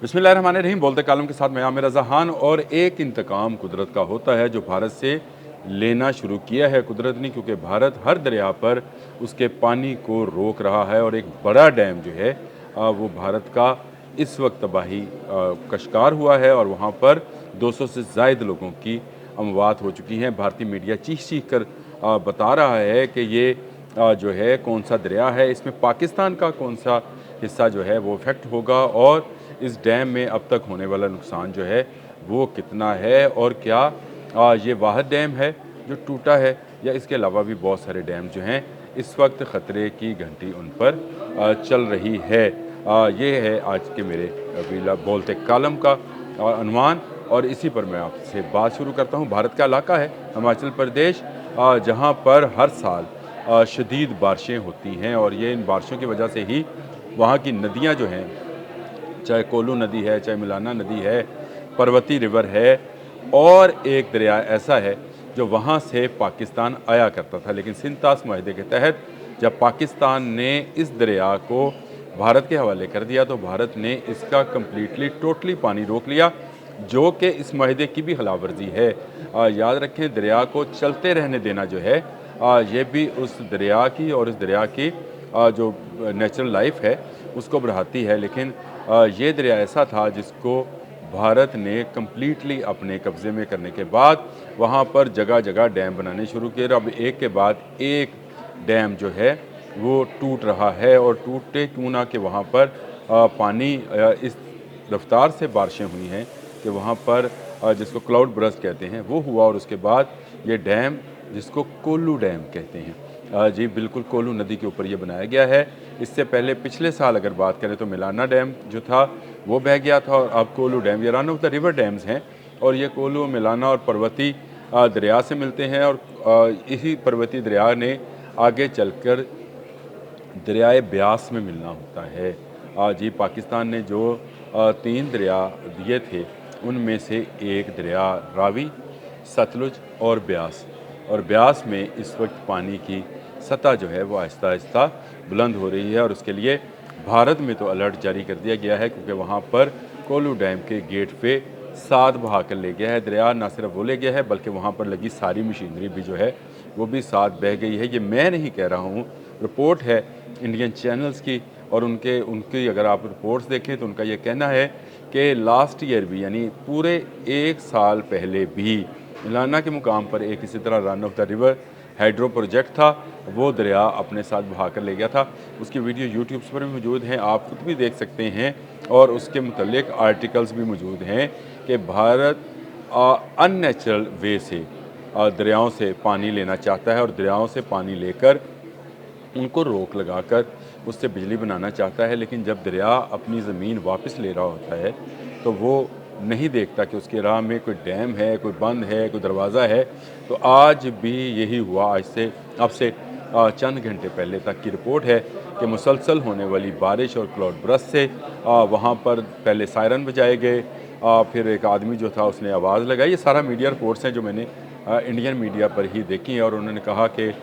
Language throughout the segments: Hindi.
बिस्मिल्लाहिर्रहमानिर्रहीम। बोलते कालम के साथ मैं आमिर रज़ा खान। और एक इंतकाम कुदरत का होता है जो भारत से लेना शुरू किया है कुदरत ने, क्योंकि भारत हर दरिया पर उसके पानी को रोक रहा है। और एक बड़ा डैम जो है वो भारत का इस वक्त तबाही का शिकार हुआ है और वहाँ पर 200 से ज़ायद लोगों की अमवात हो चुकी हैं। भारतीय मीडिया चीख चीख कर बता रहा है कि ये जो है कौन सा दरिया है, इसमें पाकिस्तान का कौन सा हिस्सा जो है वो इफ़ेक्ट होगा, और इस डैम में अब तक होने वाला नुकसान जो है वो कितना है, और क्या ये वाहिद डैम है जो टूटा है, या इसके अलावा भी बहुत सारे डैम जो हैं इस वक्त ख़तरे की घंटी उन पर चल रही है। ये है आज के मेरे वीला बोलते कालम का अनुमान, और इसी पर मैं आपसे बात शुरू करता हूँ। भारत का इलाका है हिमाचल प्रदेश, जहाँ पर हर साल शदीद बारिशें होती हैं, और ये इन बारिशों की वजह से ही वहाँ की नदियाँ जो हैं, चाहे कोलू नदी है, चाहे मिलाना नदी है, पर्वती रिवर है, और एक दरिया ऐसा है जो वहाँ से पाकिस्तान आया करता था। लेकिन सिंतास माहदे के तहत जब पाकिस्तान ने इस दरिया को भारत के हवाले कर दिया तो भारत ने इसका कम्प्लीटली टोटली पानी रोक लिया, जो कि इस माहदे की भी खिलाफ वर्जी है। याद रखें, दरिया को चलते रहने देना जो है ये भी उस दरिया की और इस दरिया की जो नेचुरल लाइफ है उसको बढ़ाती है। लेकिन ये दरिया ऐसा था जिसको भारत ने कम्प्लीटली अपने कब्ज़े में करने के बाद वहाँ पर जगह जगह डैम बनाने शुरू किए। अब एक के बाद एक डैम जो है वो टूट रहा है, और टूटे क्यों ना कि वहाँ पर पानी इस रफ्तार से बारिशें हुई हैं कि वहाँ पर जिसको क्लाउड बर्स्ट कहते हैं वो हुआ, और उसके बाद ये डैम जिसको कोल्लू डैम कहते हैं, जी बिल्कुल कोल्लू नदी के ऊपर ये बनाया गया है। इससे पहले पिछले साल अगर बात करें तो मिलाना डैम जो था वो बह गया था, और अब कोल्लू डैम, ये run of the river dams हैं, और ये कोल्लू, मिलाना और पर्वती दरिया से मिलते हैं। और इसी पर्वती दरिया ने आगे चलकर दरियाए ब्यास में मिलना होता है। जी पाकिस्तान ने जो 3 दरिया दिए थे उनमें से एक दरिया रावी, सतलुज और ब्यास, और ब्यास में इस वक्त पानी की सतह जो है वो आहिस्ता आहिस्ता बुलंद हो रही है, और उसके लिए भारत में तो अलर्ट जारी कर दिया गया है, क्योंकि वहाँ पर कोल्लू डैम के गेट पे साथ बहा कर ले गया है दरिया। ना सिर्फ वो ले गया है बल्कि वहाँ पर लगी सारी मशीनरी भी जो है वो भी साथ बह गई है। ये मैं नहीं कह रहा हूँ, रिपोर्ट है इंडियन चैनल्स की, और उनकी अगर आप रिपोर्ट्स देखें तो उनका ये कहना है कि लास्ट ईयर भी, यानी पूरे 1 साल पहले भी मिलाना के मुकाम पर एक इसी तरह run of the river hydro project था, वो दरिया अपने साथ बहा कर ले गया था। उसकी वीडियो यूट्यूब पर भी मौजूद हैं, आप खुद भी देख सकते हैं, और उसके मुतल्लिक आर्टिकल्स भी मौजूद हैं कि भारत अननेचुरल वे से दरियाओं से पानी लेना चाहता है, और दरियाओं से पानी लेकर उनको रोक लगाकर उससे बिजली बनाना चाहता है। लेकिन जब दरिया अपनी ज़मीन वापस ले रहा होता है तो वो नहीं देखता कि उसकी राह में कोई डैम है, कोई बंद है, कोई दरवाज़ा है। तो आज भी यही हुआ। आज से अब से चंद घंटे पहले तक की रिपोर्ट है कि मुसलसल होने वाली बारिश और क्लाउड बर्स्ट से वहाँ पर पहले सायरन बजाए गए, फिर एक आदमी जो था उसने आवाज़ लगाई। ये सारा मीडिया रिपोर्ट्स हैं जो मैंने इंडियन मीडिया पर ही देखी हैं, और उन्होंने कहा कि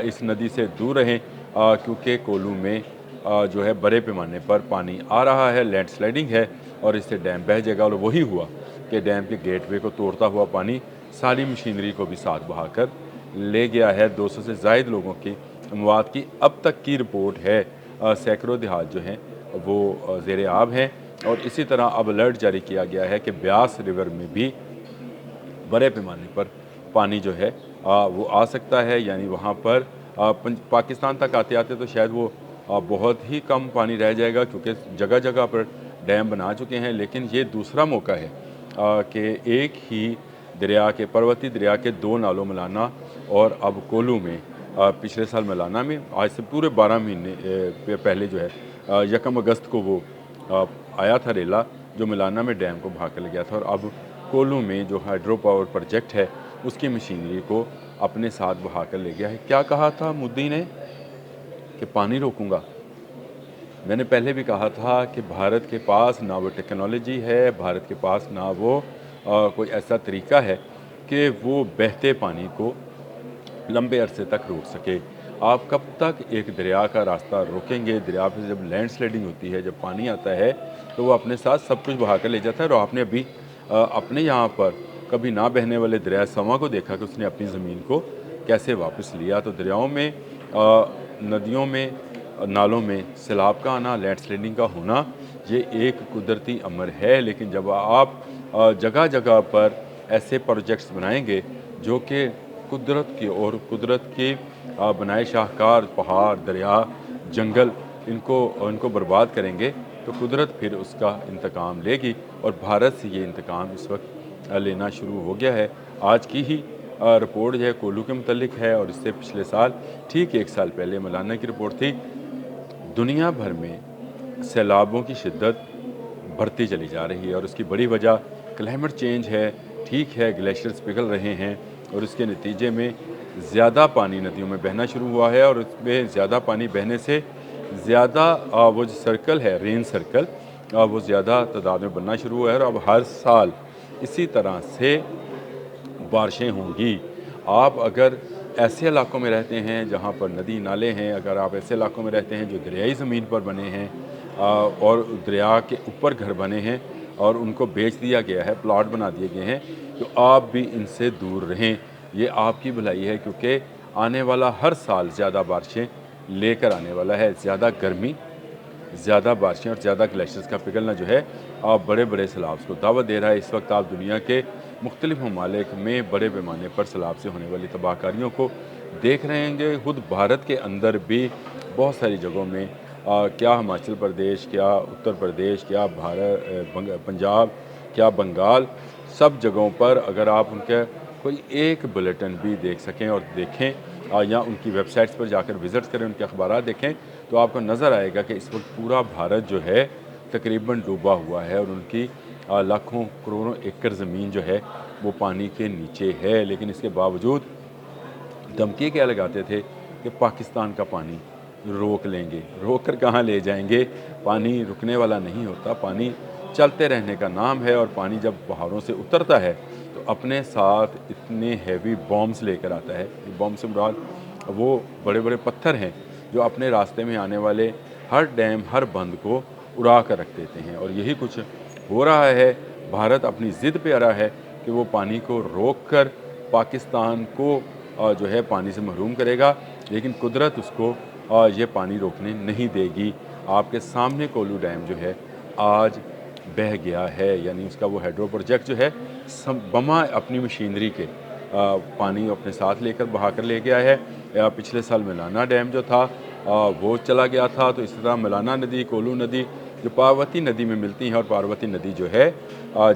इस नदी से दूर रहें क्योंकि कोल्लू में जो है बड़े पैमाने पर पानी आ रहा है, लैंडस्लाइडिंग है, और इससे डैम बह जाएगा। और वही हुआ कि डैम के गेटवे को तोड़ता हुआ पानी सारी मशीनरी को भी साथ बहाकर ले गया है। 200 से ज़ायद लोगों की अमवात की अब तक की रिपोर्ट है। सैकड़ों देहात जो हैं वो ज़ेर आब हैं, और इसी तरह अब अलर्ट जारी किया गया है कि ब्यास रिवर में भी बड़े पैमाने पर पानी जो है वो आ सकता है। यानी वहाँ पर पाकिस्तान तक आते आते तो शायद वो बहुत ही कम पानी रह जाएगा, क्योंकि जगह जगह पर डैम बना चुके हैं। लेकिन ये दूसरा मौका है कि एक ही दरिया के, पर्वती दरिया के 2 नालों मिलाना और अब कोल्लू में, पिछले साल मिलाना में आज से पूरे 12 महीने पहले जो है 1 अगस्त को वो आया था रेला जो मिलाना में डैम को बहा कर ले गया था। और अब कोल्लू में जो हाइड्रो पावर प्रोजेक्ट है उसकी मशीनरी को अपने साथ बहा कर ले गया है। क्या कहा था मोदी ने कि पानी रोकूंगा? मैंने पहले भी कहा था कि भारत के पास ना वो टेक्नोलॉजी है, भारत के पास ना वो कोई ऐसा तरीका है कि वो बहते पानी को लंबे अरसे तक रोक सके। आप कब तक एक दरिया का रास्ता रोकेंगे? दरिया पे जब लैंडस्लाइडिंग होती है, जब पानी आता है, तो वो अपने साथ सब कुछ बहा कर ले जाता है। और आपने अभी अपने यहाँ पर कभी ना बहने वाले दरिया सवां को देखा कि उसने अपनी ज़मीन को कैसे वापस लिया। तो दरियाओं में, नदियों में, नालों में सैलाब का आना, लैंडस्लाइडिंग का होना, ये एक कुदरती अमर है। लेकिन जब आप जगह जगह पर ऐसे प्रोजेक्ट्स बनाएंगे जो कि कुदरत की और कुदरत के बनाए शाहकार पहाड़, दरिया, जंगल, इनको बर्बाद करेंगे, तो कुदरत फिर उसका इंतकाम लेगी। और भारत से ये इंतकाम इस वक्त लेना शुरू हो गया है। आज की ही रिपोर्ट जो है कोल्लू के मुतल्लिक है, और इससे पिछले साल ठीक 1 साल पहले मौलाना की रिपोर्ट थी। दुनिया भर में सैलाबों की शिद्दत बढ़ती चली जा रही है, और उसकी बड़ी वजह क्लाइमेट चेंज है। ठीक है, ग्लेशियर्स पिघल रहे हैं, और इसके नतीजे में ज़्यादा पानी नदियों में बहना शुरू हुआ है, और उसमें ज़्यादा पानी बहने से ज़्यादा वो जो सर्कल है, रेन सर्कल, वो ज़्यादा तादाद में बनना शुरू हुआ है। और अब हर साल इसी तरह से बारिशें होंगी। आप अगर ऐसे इलाकों में रहते हैं जहाँ पर नदी नाले हैं, अगर आप ऐसे इलाकों में रहते हैं जो दरियाई ज़मीन पर बने हैं, और दरिया के ऊपर घर बने हैं और उनको बेच दिया गया है, प्लॉट बना दिए गए हैं, तो आप भी इनसे दूर रहें। ये आपकी भलाई है, क्योंकि आने वाला हर साल ज़्यादा बारिशें लेकर आने वाला है। ज़्यादा गर्मी, ज़्यादा बारिशें और ज़्यादा ग्लेशियर्स का पिघलना जो है, आप बड़े बड़े सैलाब को दावत दे रहा है। इस वक्त आप दुनिया के मुख्तलिफ ममालिक में बड़े पैमाने पर सैलाब से होने वाली तबाहकारियों को देख रहे हैं। खुद भारत के अंदर भी बहुत सारी जगहों में, क्या हिमाचल प्रदेश, क्या उत्तर प्रदेश, क्या पंजाब, क्या बंगाल, सब जगहों पर अगर आप उनके कोई एक बुलेटिन भी देख सकें और देखें, या उनकी वेबसाइट्स पर जाकर विज़िट करें, उनके अखबार देखें, तो आपको नज़र आएगा कि इस वक्त पूरा भारत जो है तकरीबन डूबा हुआ है, और उनकी लाखों करोड़ों एकड़ ज़मीन जो है वो पानी के नीचे है। लेकिन इसके बावजूद धमकी क्या लगाते थे कि पाकिस्तान का पानी रोक लेंगे। रोक कर कहाँ ले जाएंगे? पानी रुकने वाला नहीं होता, पानी चलते रहने का नाम है। और पानी जब पहाड़ों से उतरता है तो अपने साथ इतने हैवी बॉम्ब्स लेकर आता है। बॉम्ब से मुराद वो बड़े बड़े पत्थर हैं जो अपने रास्ते में आने वाले हर डैम, हर बंद को उड़ा कर रख देते हैं। और यही कुछ हो रहा है। भारत अपनी ज़िद पे आ रहा है कि वो पानी को रोक कर पाकिस्तान को जो है पानी से महरूम करेगा, लेकिन कुदरत उसको ये पानी रोकने नहीं देगी। आपके सामने कोल्लू डैम जो है आज बह गया है, यानी उसका वो हाइड्रो प्रोजेक्ट जो है बमा अपनी मशीनरी के पानी अपने साथ लेकर बहा कर ले गया है। पिछले साल मलाना डैम जो था वो चला गया था। तो इसी तरह मलाना नदी, कोल्लू नदी जो पार्वती नदी में मिलती हैं, और पार्वती नदी जो है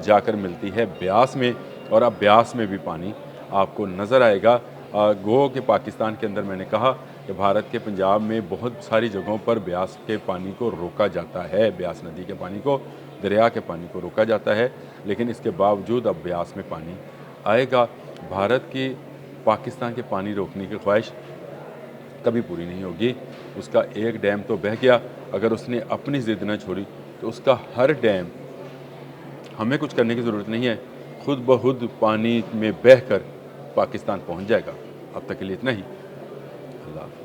जाकर मिलती है ब्यास में, और अब ब्यास में भी पानी आपको नज़र आएगा। गो के पाकिस्तान के अंदर मैंने कहा कि भारत के पंजाब में बहुत सारी जगहों पर ब्यास के पानी को रोका जाता है, ब्यास नदी के पानी को, दरिया के पानी को रोका जाता है, लेकिन इसके बावजूद अब ब्यास में पानी आएगा। भारत की पाकिस्तान के पानी रोकने की ख्वाहिश कभी पूरी नहीं होगी। उसका एक डैम तो बह गया, अगर उसने अपनी ज़िद न छोड़ी तो उसका हर डैम, हमें कुछ करने की ज़रूरत नहीं है, खुद ब खुद पानी में बह कर पाकिस्तान पहुँच जाएगा। अब तक के लिए इतना ही। अल्लाह हाफ़िज़।